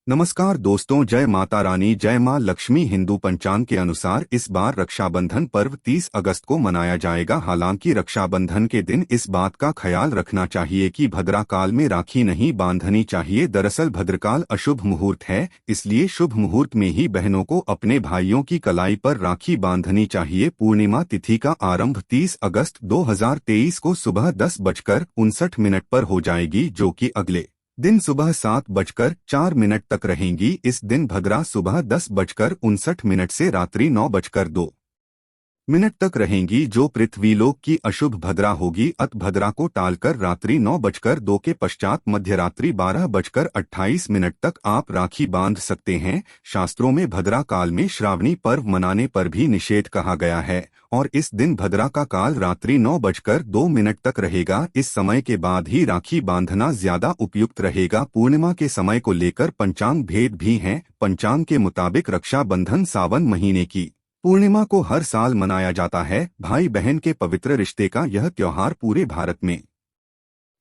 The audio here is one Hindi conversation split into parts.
नमस्कार दोस्तों, जय माता रानी, जय मां लक्ष्मी। हिंदू पंचांग के अनुसार इस बार रक्षाबंधन पर्व 30 अगस्त को मनाया जाएगा। हालांकि रक्षाबंधन के दिन इस बात का ख्याल रखना चाहिए कि भद्राकाल में राखी नहीं बांधनी चाहिए। दरअसल भद्रकाल अशुभ मुहूर्त है, इसलिए शुभ मुहूर्त में ही बहनों को अपने भाइयों की कलाई पर राखी बांधनी चाहिए। पूर्णिमा तिथि का आरंभ 30 अगस्त 2023 को सुबह 10:59 पर हो जाएगी, जो कि अगले दिन सुबह 7:04 तक रहेंगी। इस दिन भद्रा सुबह 10:59 से रात्रि 9:02 तक रहेंगी, जो पृथ्वीलोक की अशुभ भद्रा होगी। अत भद्रा को टालकर रात्रि 9:02 के पश्चात मध्यरात्रि 12:28 तक आप राखी बांध सकते हैं। शास्त्रों में भद्रा काल में श्रावणी पर्व मनाने पर भी निषेध कहा गया है और इस दिन भद्रा का काल रात्रि 9:02 तक रहेगा। इस समय के बाद ही राखी बांधना ज्यादा उपयुक्त रहेगा। पूर्णिमा के समय को लेकर पंचांग भेद भी हैं। पंचांग के मुताबिक रक्षाबंधन सावन महीने की पूर्णिमा को हर साल मनाया जाता है। भाई बहन के पवित्र रिश्ते का यह त्योहार पूरे भारत में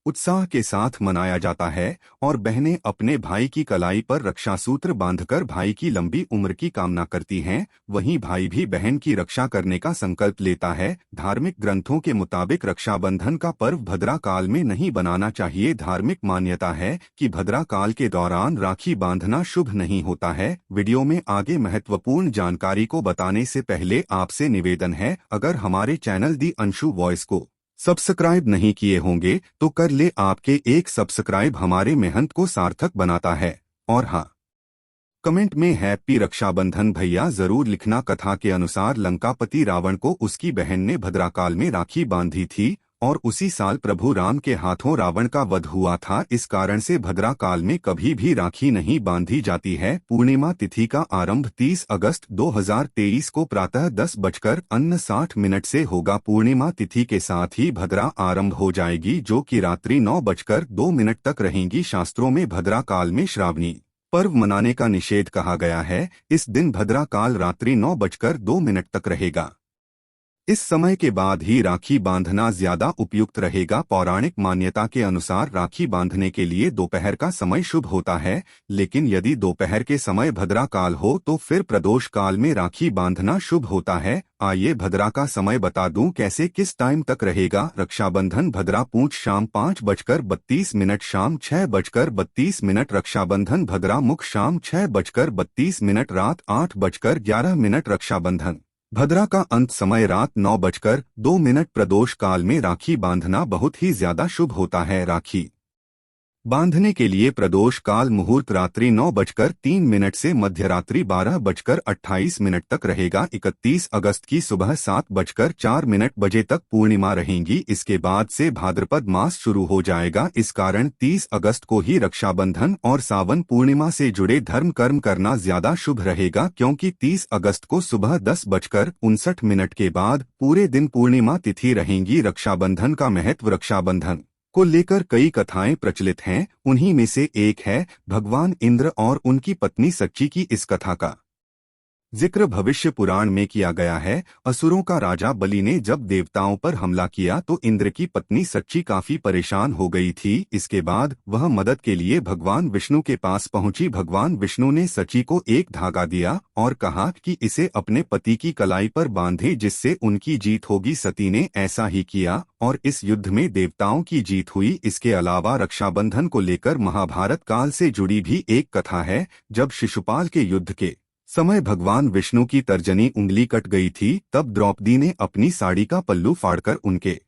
उत्साह के साथ मनाया जाता है और बहनें अपने भाई की कलाई पर रक्षा सूत्र बांधकर भाई की लंबी उम्र की कामना करती हैं। वहीं भाई भी बहन की रक्षा करने का संकल्प लेता है। धार्मिक ग्रंथों के मुताबिक रक्षाबंधन का पर्व भद्रा काल में नहीं बनाना चाहिए। धार्मिक मान्यता है कि भद्रा काल के दौरान राखी बांधना शुभ नहीं होता है। वीडियो में आगे महत्वपूर्ण जानकारी को बताने से पहले आपसे निवेदन है, अगर हमारे चैनल दी अंशु वॉइस को सब्सक्राइब नहीं किए होंगे तो कर ले। आपके एक सब्सक्राइब हमारे मेहनत को सार्थक बनाता है। और हाँ, कमेंट में हैप्पी रक्षाबंधन भैया जरूर लिखना। कथा के अनुसार लंकापति रावण को उसकी बहन ने भद्राकाल में राखी बांधी थी और उसी साल प्रभु राम के हाथों रावण का वध हुआ था। इस कारण से भद्रा काल में कभी भी राखी नहीं बांधी जाती है। पूर्णिमा तिथि का आरंभ 30 अगस्त 2023 को प्रातः 10:59 से होगा। पूर्णिमा तिथि के साथ ही भद्रा आरंभ हो जाएगी, जो कि रात्रि 9:02 तक रहेंगी। शास्त्रों में भद्रा काल में श्रावणी पर्व मनाने का निषेध कहा गया है। इस दिन भद्रा काल रात्रि 9:02 तक रहेगा। इस समय के बाद ही राखी बांधना ज्यादा उपयुक्त रहेगा। पौराणिक मान्यता के अनुसार राखी बांधने के लिए दोपहर का समय शुभ होता है, लेकिन यदि दोपहर के समय भद्रा काल हो तो फिर प्रदोष काल में राखी बांधना शुभ होता है। आइए भद्रा का समय बता दूं कैसे, किस टाइम तक रहेगा। रक्षाबंधन भद्रा पूंछ शाम 5:32, शाम 6:32, रक्षाबंधन भद्रा मुख शाम 6:32, रात 8:11। रक्षाबंधन भद्रा का अंत समय रात 9:02। प्रदोष काल में राखी बांधना बहुत ही ज्यादा शुभ होता है। राखी बांधने के लिए प्रदोष काल मुहूर्त रात्रि 9:03 से मध्यरात्रि 12:28 तक रहेगा। 31 अगस्त की सुबह 7:04 बजे तक पूर्णिमा रहेंगी। इसके बाद से भाद्रपद मास शुरू हो जाएगा। इस कारण 30 अगस्त को ही रक्षाबंधन और सावन पूर्णिमा से जुड़े धर्म कर्म करना ज्यादा शुभ रहेगा, क्योंकि 30 अगस्त को सुबह 10:59 के बाद पूरे दिन पूर्णिमा तिथि रहेंगी। रक्षाबंधन का महत्व। रक्षाबंधन को लेकर कई कथाएं प्रचलित हैं। उन्हीं में से एक है भगवान इंद्र और उनकी पत्नी सच्ची की। इस कथा का जिक्र भविष्य पुराण में किया गया है। असुरों का राजा बलि ने जब देवताओं पर हमला किया तो इंद्र की पत्नी सच्ची काफी परेशान हो गई थी। इसके बाद वह मदद के लिए भगवान विष्णु के पास पहुंची। भगवान विष्णु ने सच्ची को एक धागा दिया और कहा कि इसे अपने पति की कलाई पर बांधे, जिससे उनकी जीत होगी। सती ने ऐसा ही किया और इस युद्ध में देवताओं की जीत हुई। इसके अलावा रक्षाबंधन को लेकर महाभारत काल से जुड़ी भी एक कथा है। जब शिशुपाल के युद्ध के समय भगवान विष्णु की तर्जनी उंगली कट गई थी, तब द्रौपदी ने अपनी साड़ी का पल्लू फाड़कर उनके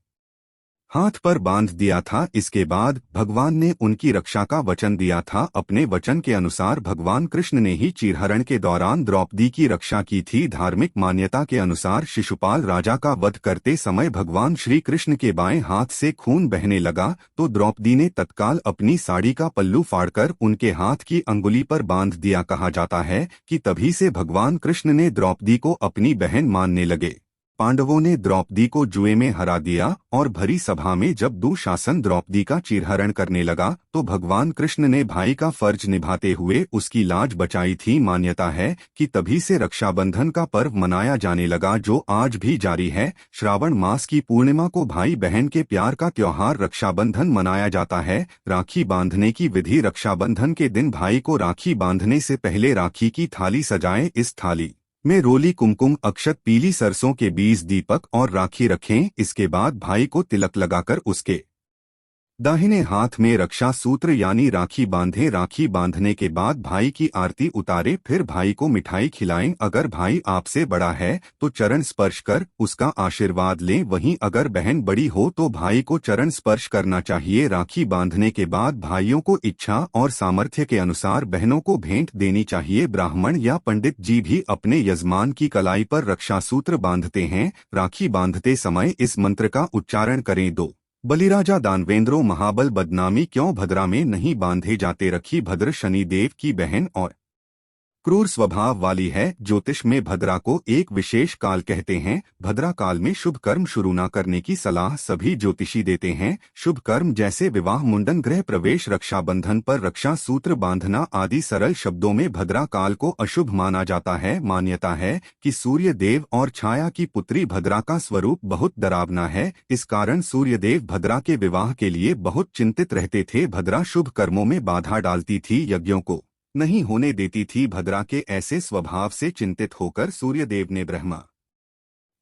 हाथ पर बांध दिया था। इसके बाद भगवान ने उनकी रक्षा का वचन दिया था। अपने वचन के अनुसार भगवान कृष्ण ने ही चीरहरण के दौरान द्रौपदी की रक्षा की थी। धार्मिक मान्यता के अनुसार शिशुपाल राजा का वध करते समय भगवान श्री कृष्ण के बाएं हाथ से खून बहने लगा तो द्रौपदी ने तत्काल अपनी साड़ी का पल्लू फाड़कर उनके हाथ की अंगुली पर बांध दिया। कहा जाता है कि तभी से भगवान कृष्ण ने द्रौपदी को अपनी बहन मानने लगे। पांडवों ने द्रौपदी को जुए में हरा दिया और भरी सभा में जब दुशासन द्रौपदी का चीरहरण करने लगा तो भगवान कृष्ण ने भाई का फर्ज निभाते हुए उसकी लाज बचाई थी। मान्यता है कि तभी से रक्षाबंधन का पर्व मनाया जाने लगा, जो आज भी जारी है। श्रावण मास की पूर्णिमा को भाई बहन के प्यार का त्योहार रक्षाबंधन मनाया जाता है। राखी बांधने की विधि। रक्षाबंधन के दिन भाई को राखी बांधने से पहले राखी की थाली सजाएं। इस थाली में रोली, कुमकुम, अक्षत, पीली सरसों के बीज, दीपक और राखी रखें। इसके बाद भाई को तिलक लगाकर उसके दाहिने हाथ में रक्षा सूत्र यानी राखी बांधें। राखी बांधने के बाद भाई की आरती उतारें, फिर भाई को मिठाई खिलाएं। अगर भाई आपसे बड़ा है तो चरण स्पर्श कर उसका आशीर्वाद लें, वहीं अगर बहन बड़ी हो तो भाई को चरण स्पर्श करना चाहिए। राखी बांधने के बाद भाइयों को इच्छा और सामर्थ्य के अनुसार बहनों को भेंट देनी चाहिए। ब्राह्मण या पंडित जी भी अपने यजमान की कलाई पर रक्षा सूत्र बांधते हैं। राखी बांधते समय इस मंत्र का उच्चारण करें। दो बलिराजा दानवेंद्रो महाबल बदनामी क्यों भद्रा में नहीं बांधे जाते। रखी भद्र शनिदेव की बहन और क्रूर स्वभाव वाली है। ज्योतिष में भद्रा को एक विशेष काल कहते हैं। भद्रा काल में शुभ कर्म शुरू न करने की सलाह सभी ज्योतिषी देते हैं। शुभ कर्म जैसे विवाह, मुंडन, गृह प्रवेश, रक्षाबंधन पर रक्षा सूत्र बांधना आदि सरल शब्दों में भद्रा काल को अशुभ माना जाता है। मान्यता है कि सूर्य देव और छाया की पुत्री भद्रा का स्वरूप बहुत डरावना है। इस कारण सूर्यदेव भद्रा के विवाह के लिए बहुत चिंतित रहते थे। भद्रा शुभ कर्मों में बाधा डालती थी, यज्ञों को नहीं होने देती थी। भद्रा के ऐसे स्वभाव से चिंतित होकर सूर्यदेव ने ब्रह्मा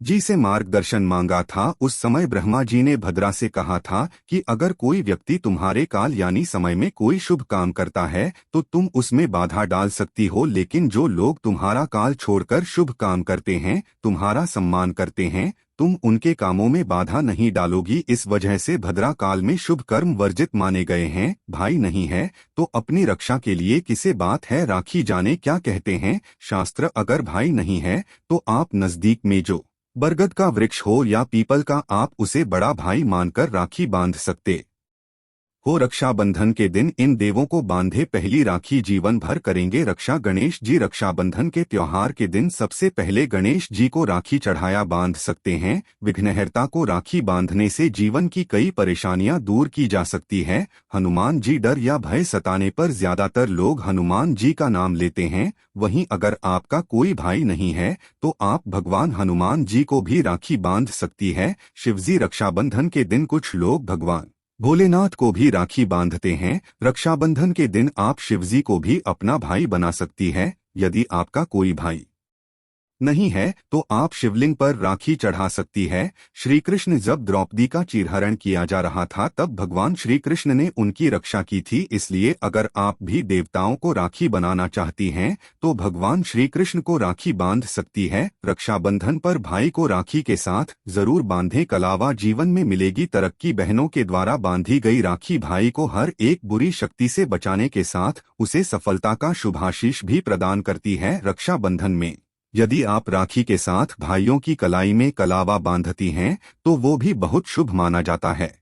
जी से मार्गदर्शन मांगा था। उस समय ब्रह्मा जी ने भद्रा से कहा था कि अगर कोई व्यक्ति तुम्हारे काल यानी समय में कोई शुभ काम करता है तो तुम उसमें बाधा डाल सकती हो, लेकिन जो लोग तुम्हारा काल छोड़कर शुभ काम करते हैं, तुम्हारा सम्मान करते हैं, तुम उनके कामों में बाधा नहीं डालोगी। इस वजह से भद्रा काल में शुभ कर्म वर्जित माने गए हैं। भाई नहीं है तो अपनी रक्षा के लिए किसे बात है। राखी जाने क्या कहते हैं शास्त्र। अगर भाई नहीं है तो आप नजदीक में जो बरगद का वृक्ष हो या पीपल का, आप उसे बड़ा भाई मानकर राखी बांध सकते हो। रक्षाबंधन के दिन इन देवों को बांधे पहली राखी जीवन भर करेंगे रक्षा। गणेश जी। रक्षाबंधन के त्योहार के दिन सबसे पहले गणेश जी को राखी चढ़ाया बांध सकते हैं। विघ्नहर्ता को राखी बांधने से जीवन की कई परेशानियां दूर की जा सकती है। हनुमान जी। डर या भय सताने पर ज्यादातर लोग हनुमान जी का नाम लेते हैं। वहीं अगर आपका कोई भाई नहीं है तो आप भगवान हनुमान जी को भी राखी बांध सकती है। शिवजी। रक्षाबंधन के दिन कुछ लोग भगवान भोलेनाथ को भी राखी बांधते हैं। रक्षाबंधन के दिन आप शिवजी को भी अपना भाई बना सकती है। यदि आपका कोई भाई नहीं है तो आप शिवलिंग पर राखी चढ़ा सकती है। श्री कृष्ण। जब द्रौपदी का चीरहरण किया जा रहा था तब भगवान श्री कृष्ण ने उनकी रक्षा की थी। इसलिए अगर आप भी देवताओं को राखी बनाना चाहती हैं तो भगवान श्री कृष्ण को राखी बांध सकती है। रक्षाबंधन पर भाई को राखी के साथ जरूर बांधें। कलावा जीवन में मिलेगी तरक्की। बहनों के द्वारा बांधी गई राखी भाई को हर एक बुरी शक्ति से बचाने के साथ उसे सफलता का शुभाशीष भी प्रदान करती है। रक्षाबंधन में यदि आप राखी के साथ भाइयों की कलाई में कलावा बांधती हैं तो वो भी बहुत शुभ माना जाता है।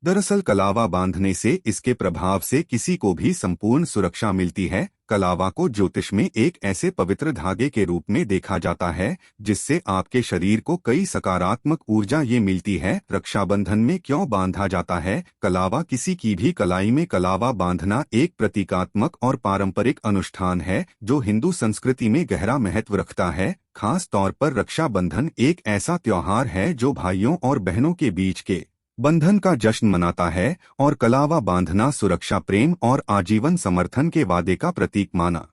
दरअसल कलावा बांधने से इसके प्रभाव से किसी को भी संपूर्ण सुरक्षा मिलती है। कलावा को ज्योतिष में एक ऐसे पवित्र धागे के रूप में देखा जाता है जिससे आपके शरीर को कई सकारात्मक ऊर्जा ये मिलती है। रक्षाबंधन में क्यों बांधा जाता है कलावा। किसी की भी कलाई में कलावा बांधना एक प्रतीकात्मक और पारंपरिक अनुष्ठान है जो हिंदू संस्कृति में गहरा महत्व रखता है। खास तौर पर रक्षाबंधन एक ऐसा त्योहार है जो भाइयों और बहनों के बीच के बंधन का जश्न मनाता है और कलावा बांधना सुरक्षा, प्रेम और आजीवन समर्थन के वादे का प्रतीक माना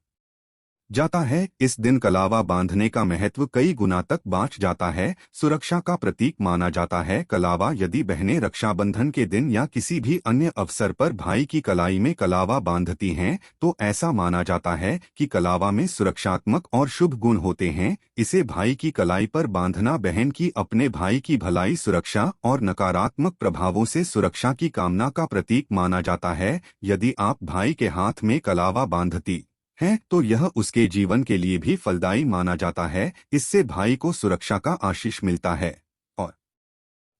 जाता है। इस दिन कलावा बांधने का महत्व कई गुना तक बाँच जाता है। सुरक्षा का प्रतीक माना जाता है कलावा। यदि बहनें रक्षाबंधन के दिन या किसी भी अन्य अवसर पर भाई की कलाई में कलावा बांधती हैं तो ऐसा माना जाता है कि कलावा में सुरक्षात्मक और शुभ गुण होते हैं। इसे भाई की कलाई पर बांधना बहन की अपने भाई की भलाई, सुरक्षा और नकारात्मक प्रभावों से सुरक्षा की कामना का प्रतीक माना जाता है। यदि आप भाई के हाथ में कलावा बांधती है तो यह उसके जीवन के लिए भी फलदायी माना जाता है। इससे भाई को सुरक्षा का आशीष मिलता है और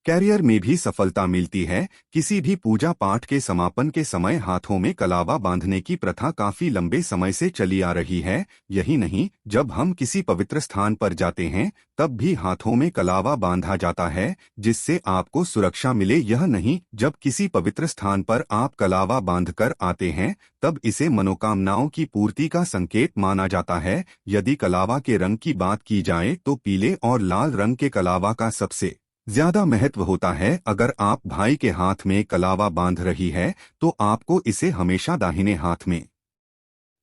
कैरियर में भी सफलता मिलती है। किसी भी पूजा पाठ के समापन के समय हाथों में कलावा बांधने की प्रथा काफी लंबे समय से चली आ रही है। यही नहीं, जब हम किसी पवित्र स्थान पर जाते हैं तब भी हाथों में कलावा बांधा जाता है, जिससे आपको सुरक्षा मिले। यह नहीं, जब किसी पवित्र स्थान पर आप कलावा बांधकर आते हैं तब इसे मनोकामनाओं की पूर्ति का संकेत माना जाता है। यदि कलावा के रंग की बात की जाए तो पीले और लाल रंग के कलावा का सबसे ज्यादा महत्व होता है। अगर आप भाई के हाथ में कलावा बांध रही है तो आपको इसे हमेशा दाहिने हाथ में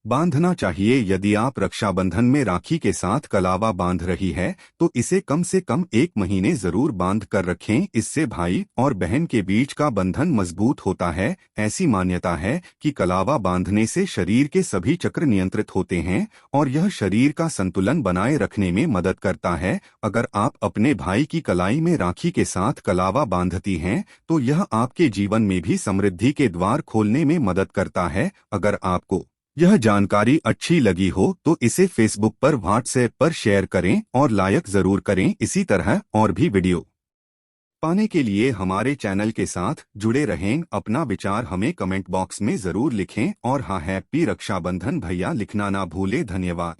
बांधना चाहिए। यदि आप रक्षाबंधन में राखी के साथ कलावा बांध रही है तो इसे कम से कम 1 महीने जरूर बांध कर रखें। इससे भाई और बहन के बीच का बंधन मजबूत होता है। ऐसी मान्यता है कि कलावा बांधने से शरीर के सभी चक्र नियंत्रित होते हैं और यह शरीर का संतुलन बनाए रखने में मदद करता है। अगर आप अपने भाई की कलाई में राखी के साथ कलावा बांधती हैं तो यह आपके जीवन में भी समृद्धि के द्वार खोलने में मदद करता है। अगर आपको यह जानकारी अच्छी लगी हो तो इसे फेसबुक पर, व्हाट्सएप पर शेयर करें और लाइक जरूर करें। इसी तरह और भी वीडियो पाने के लिए हमारे चैनल के साथ जुड़े रहें। अपना विचार हमें कमेंट बॉक्स में जरूर लिखें और हाँ, हैप्पी रक्षाबंधन भैया लिखना ना भूले। धन्यवाद।